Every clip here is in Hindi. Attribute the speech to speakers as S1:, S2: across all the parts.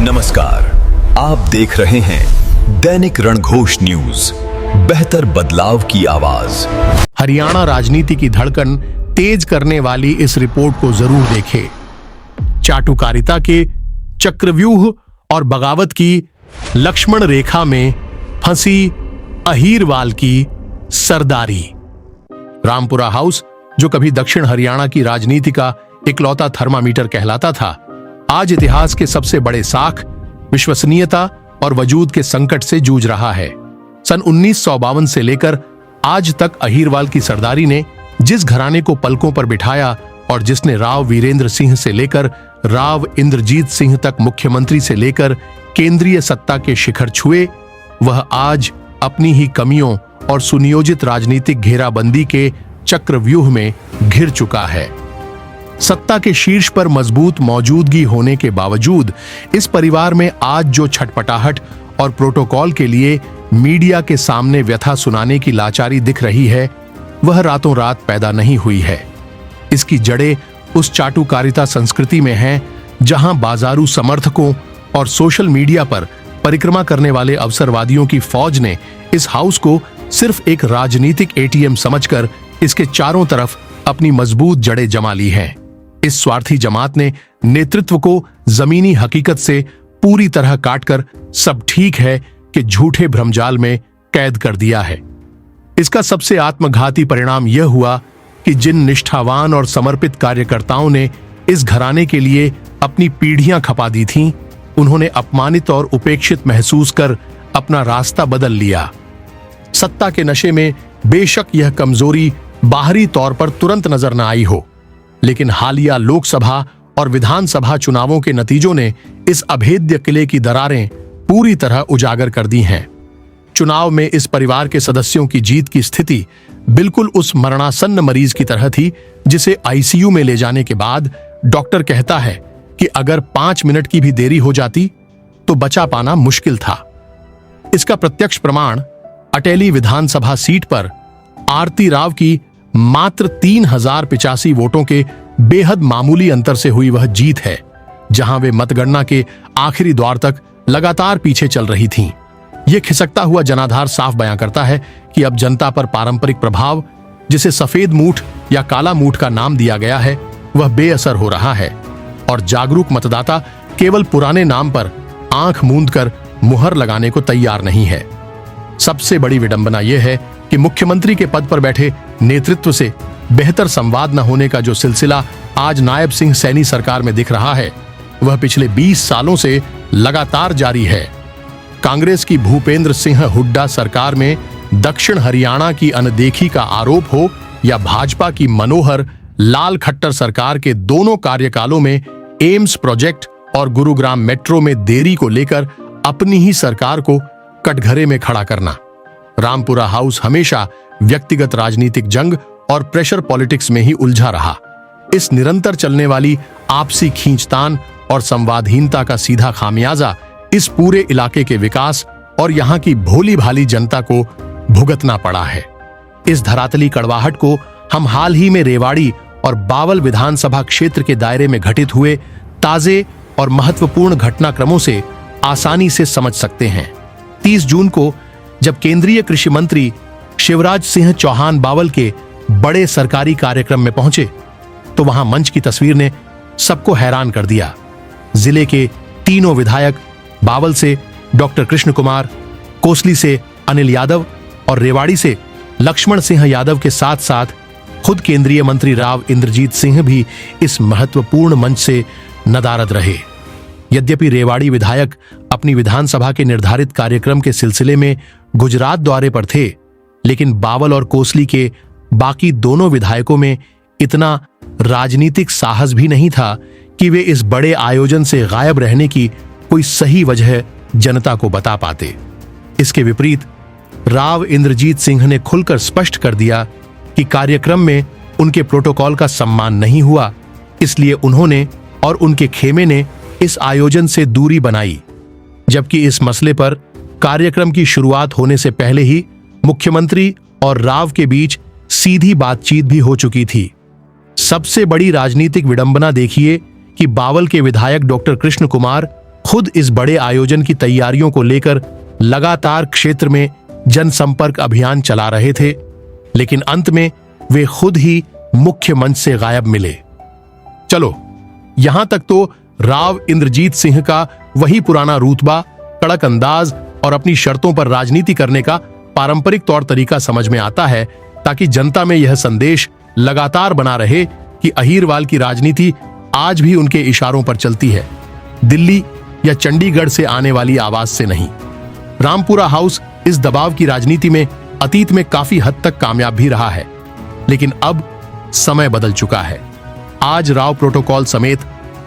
S1: नमस्कार, आप देख रहे हैं दैनिक रणघोष न्यूज, बेहतर बदलाव की आवाज।
S2: हरियाणा राजनीति की धड़कन तेज करने वाली इस रिपोर्ट को जरूर देखें। चाटुकारिता के चक्रव्यूह और बगावत की लक्ष्मण रेखा में फंसी अहीरवाल की सरदारी। रामपुरा हाउस, जो कभी दक्षिण हरियाणा की राजनीति का इकलौता थर्मामीटर कहलाता था, आज इतिहास के सबसे बड़े साख, विश्वसनीयता और वजूद के संकट से जूझ रहा है। सन 1952 से लेकर आज तक अहीरवाल की सरदारी ने जिस घराने को पलकों पर बिठाया और जिसने राव वीरेंद्र सिंह से लेकर राव इंद्रजीत सिंह तक, मुख्यमंत्री से लेकर केंद्रीय सत्ता के शिखर छुए, वह आज अपनी ही कमियों और सुनियोजित राजनीतिक घेराबंदी के चक्रव्यूह में घिर चुका है। सत्ता के शीर्ष पर मजबूत मौजूदगी होने के बावजूद इस परिवार में आज जो छटपटाहट और प्रोटोकॉल के लिए मीडिया के सामने व्यथा सुनाने की लाचारी दिख रही है, वह रातों रात पैदा नहीं हुई है। इसकी जड़ें उस चाटुकारिता संस्कृति में हैं जहां बाजारू समर्थकों और सोशल मीडिया पर परिक्रमा करने वाले अवसरवादियों की फौज ने इस हाउस को सिर्फ एक राजनीतिक एटीएम समझकर इसके चारों तरफ अपनी मजबूत जड़ें जमा ली हैं। इस स्वार्थी जमात ने नेतृत्व को जमीनी हकीकत से पूरी तरह काटकर सब ठीक है कि झूठे भ्रमजाल में कैद कर दिया है। इसका सबसे आत्मघाती परिणाम यह हुआ कि जिन निष्ठावान और समर्पित कार्यकर्ताओं ने इस घराने के लिए अपनी पीढ़ियां खपा दी थीं, उन्होंने अपमानित और उपेक्षित महसूस कर अपना रास्ता बदल लिया। सत्ता के नशे में बेशक यह कमजोरी बाहरी तौर पर तुरंत नजर न आई हो, लेकिन हालिया लोकसभा और विधानसभा चुनावों के नतीजों ने इस अभेद्य किले की दरारें पूरी तरह उजागर कर दी हैं। चुनाव में इस परिवार के सदस्यों की जीत की स्थिति बिल्कुल उस मरणासन्न मरीज की तरह थी जिसे आईसीयू में ले जाने के बाद डॉक्टर कहता है कि अगर 5 मिनट की भी देरी हो जाती तो बचा पाना मुश्किल था। इसका प्रत्यक्ष प्रमाण अटेली विधानसभा सीट पर आरती राव की मात्र 3085 वोटों के बेहद मामूली अंतर से हुई वह जीत है, जहां वे मतगणना के आखिरी द्वार तक लगातार पीछे चल रही थीं। यह खिसकता हुआ जनाधार साफ बयां करता है कि अब जनता पर पारंपरिक प्रभाव, जिसे सफेद मूठ या काला मूठ का नाम दिया गया है, वह बेअसर हो रहा है और जागरूक मतदाता केवल पुराने नाम पर आंख मूंद कर मुहर लगाने को तैयार नहीं है। सबसे बड़ी विडंबना यह है कि मुख्यमंत्री के पद पर बैठे नेतृत्व से बेहतर संवाद न होने का जो सिलसिला आज नायब सिंह सैनी सरकार में दिख रहा है, वह पिछले 20 सालों से लगातार जारी है। कांग्रेस की भूपेंद्र सिंह हुड्डा सरकार में दक्षिण हरियाणा की अनदेखी का आरोप हो या भाजपा की मनोहर लाल खट्टर सरकार के दोनों कार्यकालों में एम्स प्रोजेक्ट और गुरुग्राम मेट्रो में देरी को लेकर अपनी ही सरकार को कटघरे में खड़ा करना, रामपुरा हाउस हमेशा व्यक्तिगत राजनीतिक जंग और प्रेशर पॉलिटिक्स में ही उलझा रहा। इस निरंतर चलने वाली आपसी खींचतान और संवादहीनता का सीधा खामियाजा इस पूरे इलाके के विकास और यहाँ की भोली भाली जनता को भुगतना पड़ा है। इस धरातली कड़वाहट को हम हाल ही में रेवाड़ी और बावल विधानसभा क्षेत्र के दायरे में घटित हुए ताजे और महत्वपूर्ण घटनाक्रमों से आसानी से समझ सकते हैं। 30 जून को जब केंद्रीय कृषि मंत्री शिवराज सिंह चौहान बावल के बड़े सरकारी कार्यक्रम में पहुंचे, तो वहां मंच की तस्वीर ने सबको हैरान कर दिया। जिले के तीनों विधायक, बावल से डॉक्टर कृष्ण कुमार, कोसली से अनिल यादव और रेवाड़ी से लक्ष्मण सिंह यादव के साथ साथ खुद केंद्रीय मंत्री राव इंद्रजीत सिंह भी इस महत्वपूर्ण मंच से नदारद रहे। यद्यपि रेवाड़ी विधायक अपनी विधानसभा के निर्धारित कार्यक्रम के सिलसिले में गुजरात दौरे पर थे, लेकिन बावल और कोसली के बाकी दोनों विधायकों में इतना राजनीतिक साहस भी नहीं था कि वे इस बड़े आयोजन से गायब रहने की कोई सही वजह जनता को बता पाते। इसके विपरीत राव इंद्रजीत सिंह ने खुलकर स्पष्ट कर दिया कि कार्यक्रम में उनके प्रोटोकॉल का सम्मान नहीं हुआ, इसलिए उन्होंने और उनके खेमे ने इस आयोजन से दूरी बनाई। जबकि इस मसले पर कार्यक्रम की शुरुआत होने से पहले ही मुख्यमंत्री और राव के बीच सीधी बातचीत भी हो चुकी थी। सबसे बड़ी राजनीतिक विडंबना देखिए कि बावल के विधायक डॉक्टर कृष्ण कुमार खुद इस बड़े आयोजन की तैयारियों को लेकर लगातार क्षेत्र में जनसंपर्क अभियान चला रहे थे, लेकिन अंत में वे खुद ही मुख्य मंच से गायब मिले। चलो, यहां तक तो राव इंद्रजीत सिंह का वही पुराना रुतबा, कड़क अंदाज और अपनी शर्तों पर राजनीति करने का पारंपरिक तौर तरीका समझ में आता है, ताकि जनता में यह संदेश लगातार बना रहे कि अहीरवाल की राजनीति आज भी उनके इशारों पर चलती है, दिल्ली या चंडीगढ़ से आने वाली आवाज से नहीं। रामपुरा हाउस इस दबाव की राजनीति में अतीत में काफी हद तक कामयाब भी रहा है, लेकिन अब समय बदल चुका है। आज राव प्रोटोकॉल समेत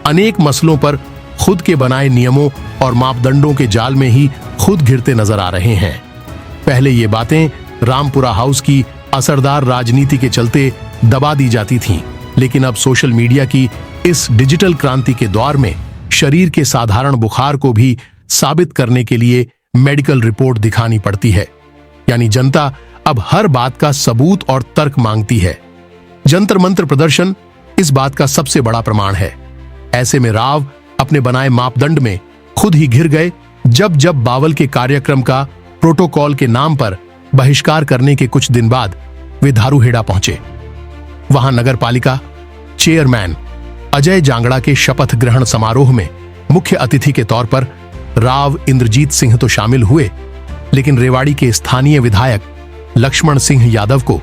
S2: अनेक मसलों पर खुद के बनाए नियमों और मापदंडों के जाल में ही खुद घिरते नजर आ रहे हैं। पहले ये बातें रामपुरा हाउस की असरदार राजनीति के चलते दबा दी जाती थीं, लेकिन अब सोशल मीडिया की इस डिजिटल क्रांति के दौर में शरीर के साधारण बुखार को भी साबित करने के लिए मेडिकल रिपोर्ट दिखानी पड़ती है। यानी जनता अब हर बात का सबूत और तर्क मांगती है। जंतर मंत्र प्रदर्शन इस बात का सबसे बड़ा प्रमाण है। ऐसे में राव अपने बनाए मापदंड में खुद ही घिर गए जब बावल के कार्यक्रम का प्रोटोकॉल के नाम पर बहिष्कार करने के कुछ दिन बाद वे धारूहेड़ा पहुंचे। वहां नगर पालिका चेयरमैन अजय जांगड़ा के शपथ ग्रहण समारोह में मुख्य अतिथि के तौर पर राव इंद्रजीत सिंह तो शामिल हुए, लेकिन रेवाड़ी के स्थानीय विधायक लक्ष्मण सिंह यादव को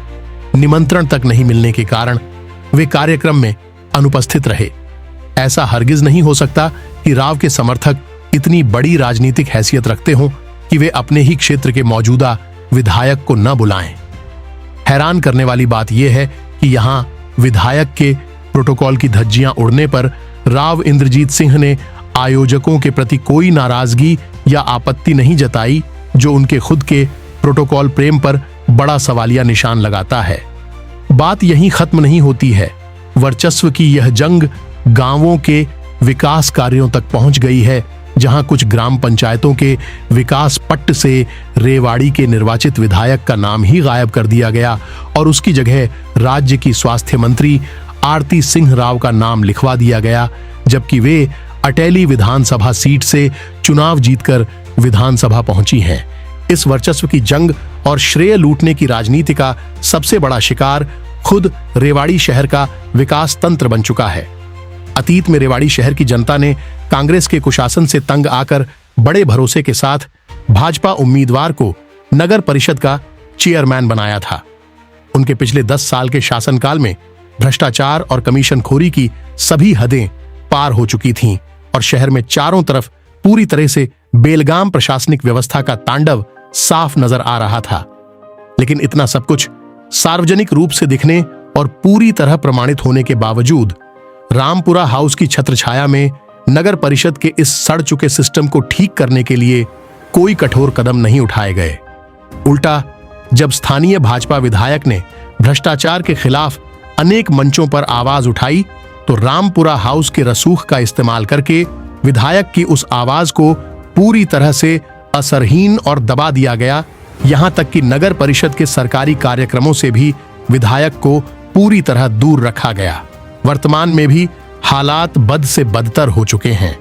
S2: निमंत्रण तक नहीं मिलने के कारण वे कार्यक्रम में अनुपस्थित रहे। ऐसा हरगिज नहीं हो सकता कि राव के समर्थक इतनी बड़ी राजनीतिक हैसियत रखते हों कि वे अपने ही क्षेत्र के मौजूदा विधायक को न बुलाएं। हैरान करने वाली बात यह है कि यहां विधायक के प्रोटोकॉल की धज्जियां उड़ने पर राव इंद्रजीत सिंह ने आयोजकों के प्रति कोई नाराजगी या आपत्ति नहीं जताई, जो उनके खुद के प्रोटोकॉल प्रेम पर बड़ा सवालिया निशान लगाता है। बात यहीं खत्म नहीं होती है। वर्चस्व की यह जंग गांवों के विकास कार्यों तक पहुंच गई है, जहां कुछ ग्राम पंचायतों के विकास पट्ट से रेवाड़ी के निर्वाचित विधायक का नाम ही गायब कर दिया गया और उसकी जगह राज्य की स्वास्थ्य मंत्री आरती सिंह राव का नाम लिखवा दिया गया, जबकि वे अटेली विधानसभा सीट से चुनाव जीतकर विधानसभा पहुंची हैं। इस वर्चस्व की जंग और श्रेय लूटने की राजनीति का सबसे बड़ा शिकार खुद रेवाड़ी शहर का विकास तंत्र बन चुका है। अतीत में रेवाड़ी शहर की जनता ने कांग्रेस के कुशासन से तंग आकर बड़े भरोसे के साथ भाजपा उम्मीदवार को नगर परिषद का चेयरमैन बनाया था। उनके पिछले 10 साल के शासनकाल में भ्रष्टाचार और कमीशनखोरी की सभी हदें पार हो चुकी थीं और शहर में चारों तरफ पूरी तरह से बेलगाम प्रशासनिक व्यवस्था का तांडव साफ नजर आ रहा था। लेकिन इतना सब कुछ सार्वजनिक रूप से दिखने और पूरी तरह प्रमाणित होने के बावजूद रामपुरा हाउस की छत्रछाया में नगर परिषद के इस सड़ चुके सिस्टम को ठीक करने के लिए कोई कठोर कदम नहीं उठाए गए। उल्टा जब स्थानीय भाजपा विधायक ने भ्रष्टाचार के खिलाफ अनेक मंचों पर आवाज उठाई, तो रामपुरा हाउस के रसूख का इस्तेमाल करके विधायक की उस आवाज को पूरी तरह से असरहीन और दबा दिया गया। यहां तक कि नगर परिषद के सरकारी कार्यक्रमों से भी विधायक को पूरी तरह दूर रखा गया। वर्तमान में भी हालात बद से बदतर हो चुके हैं।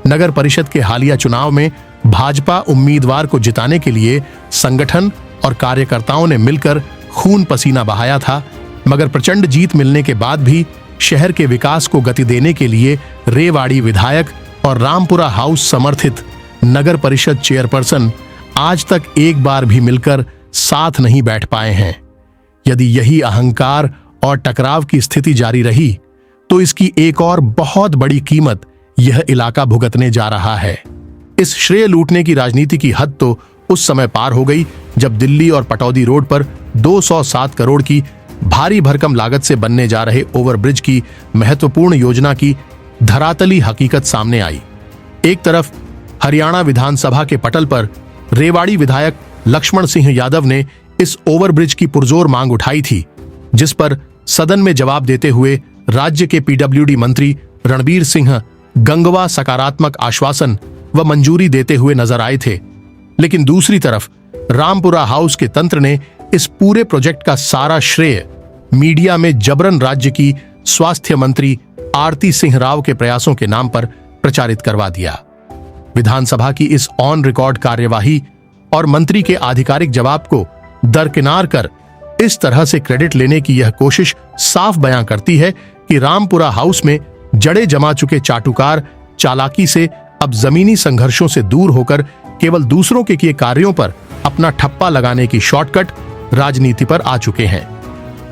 S2: नगर परिषद के हालिया चुनाव में भाजपा उम्मीदवार को जिताने के लिए संगठन और कार्यकर्ताओं ने मिलकर खून पसीना बहाया था, मगर प्रचंड जीत मिलने के बाद भी शहर के विकास को गति देने के लिए रेवाड़ी विधायक और रामपुरा हाउस समर्थित नगर परिषद चेयरपर्सन आज तक एक बार भी मिलकर साथ नहीं बैठ पाए हैं। यदि यही अहंकार और टकराव की स्थिति जारी रही तो इसकी एक और बहुत बड़ी कीमत यह इलाका भुगतने जा रहा है। इस श्रेय लूटने की राजनीति की हद तो उस समय पार हो गई जब दिल्ली और पटौदी रोड पर 207 करोड़ की भारी भरकम लागत से बनने जा रहे ओवरब्रिज की महत्वपूर्ण योजना की धरातली हकीकत सामने आई। एक तरफ हरियाणा विधानसभा के पटल पर रेवाड़ी विधायक लक्ष्मण सिंह यादव ने इस ओवरब्रिज की पुरजोर मांग उठाई थी, जिस पर सदन में जवाब देते हुए राज्य के पीडब्ल्यूडी मंत्री रणबीर सिंह गंगवा सकारात्मक आश्वासन व मंजूरी देते हुए नजर आए थे। लेकिन दूसरी तरफ रामपुरा हाउस के तंत्र ने इस पूरे प्रोजेक्ट का सारा श्रेय मीडिया में जबरन राज्य की स्वास्थ्य मंत्री आरती सिंह राव के प्रयासों के नाम पर प्रचारित करवा दिया। विधानसभा की इस ऑन रिकॉर्ड कार्यवाही और मंत्री के आधिकारिक जवाब को दरकिनार कर इस तरह से क्रेडिट लेने की यह कोशिश साफ बयां करती है कि रामपुरा हाउस में जड़े जमा चुके चाटुकार चालाकी से अब जमीनी संघर्षों से दूर होकर केवल दूसरों के किए कार्यों पर अपना ठप्पा लगाने की शॉर्टकट राजनीति पर आ चुके हैं।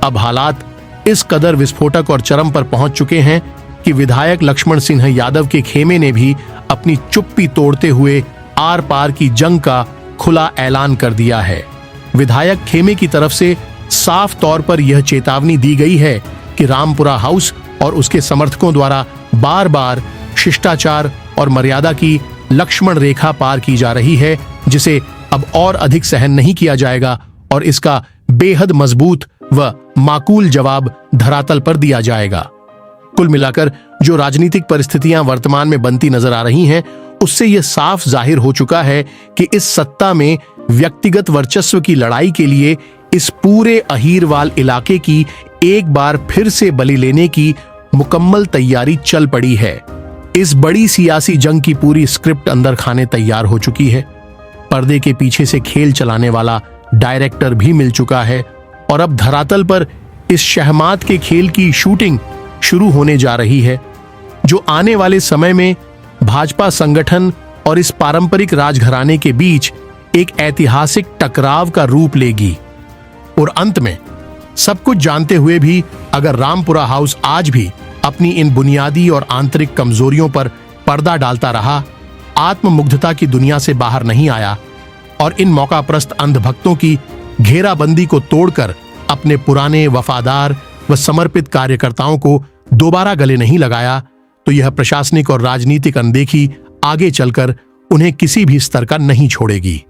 S2: अब हालात इस कदर विस्फोटक और चरम पर पहुंच चुके हैं कि विधायक लक्ष्मण सिंह यादव के खेमे ने भी अपनी चुप्पी तोड़ते हुए आर पार की जंग का खुला ऐलान कर दिया है। विधायक खेमे की तरफ से साफ तौर पर यह चेतावनी दी गई है कि रामपुरा हाउस और उसके समर्थकों द्वारा बार बार शिष्टाचार और मर्यादा की लक्ष्मण रेखा पार की जा रही है, जिसे अब और अधिक सहन नहीं किया जाएगा और इसका बेहद मजबूत व माकूल जवाब धरातल पर दिया जाएगा। कुल मिलाकर जो राजनीतिक परिस्थितियां वर्तमान में बनती नजर आ रही हैं, उससे यह साफ जाहिर हो चुका है कि इस सत्ता में व्यक्तिगत वर्चस्व की लड़ाई के लिए इस पूरे अहीरवाल इलाके की एक बार फिर से बलि लेने की मुकम्मल तैयारी चल पड़ी है। इस बड़ी सियासी जंग की पूरी स्क्रिप्ट अंदर खाने तैयार हो चुकी है। पर्दे के पीछे से खेल चलाने वाला डायरेक्टर भी मिल चुका है और अब धरातल पर इस शहमात के खेल की शूटिंग शुरू होने जा रही है, जो आने वाले समय में भाजपा संगठन और इस पारंपरिक राजघराने के बीच एक ऐतिहासिक टकराव का रूप लेगी। और अंत में सब कुछ जानते हुए भी अगर रामपुरा हाउस आज भी अपनी इन बुनियादी और आंतरिक कमजोरियों पर पर्दा डालता रहा, आत्ममुग्धता की दुनिया से बाहर नहीं आया और इन मौकाप्रस्त अंधभक्तों की घेराबंदी को तोड़कर अपने पुराने वफादार व समर्पित कार्यकर्ताओं को दोबारा गले नहीं लगाया, तो यह प्रशासनिक और राजनीतिक अनदेखी आगे चलकर उन्हें किसी भी स्तर का नहीं छोड़ेगी।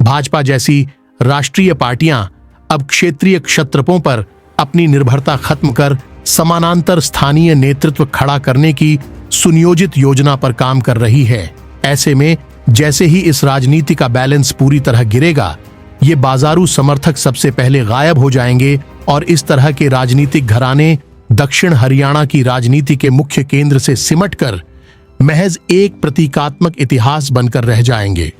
S2: भाजपा जैसी राष्ट्रीय पार्टियां अब क्षेत्रीय क्षत्रपों पर अपनी निर्भरता खत्म कर समानांतर स्थानीय नेतृत्व खड़ा करने की सुनियोजित योजना पर काम कर रही है। ऐसे में जैसे ही इस राजनीति का बैलेंस पूरी तरह गिरेगा, ये बाजारू समर्थक सबसे पहले गायब हो जाएंगे और इस तरह के राजनीतिक घराने दक्षिण हरियाणा की राजनीति के मुख्य केंद्र से सिमटकर महज एक प्रतीकात्मक इतिहास बनकर रह जाएंगे।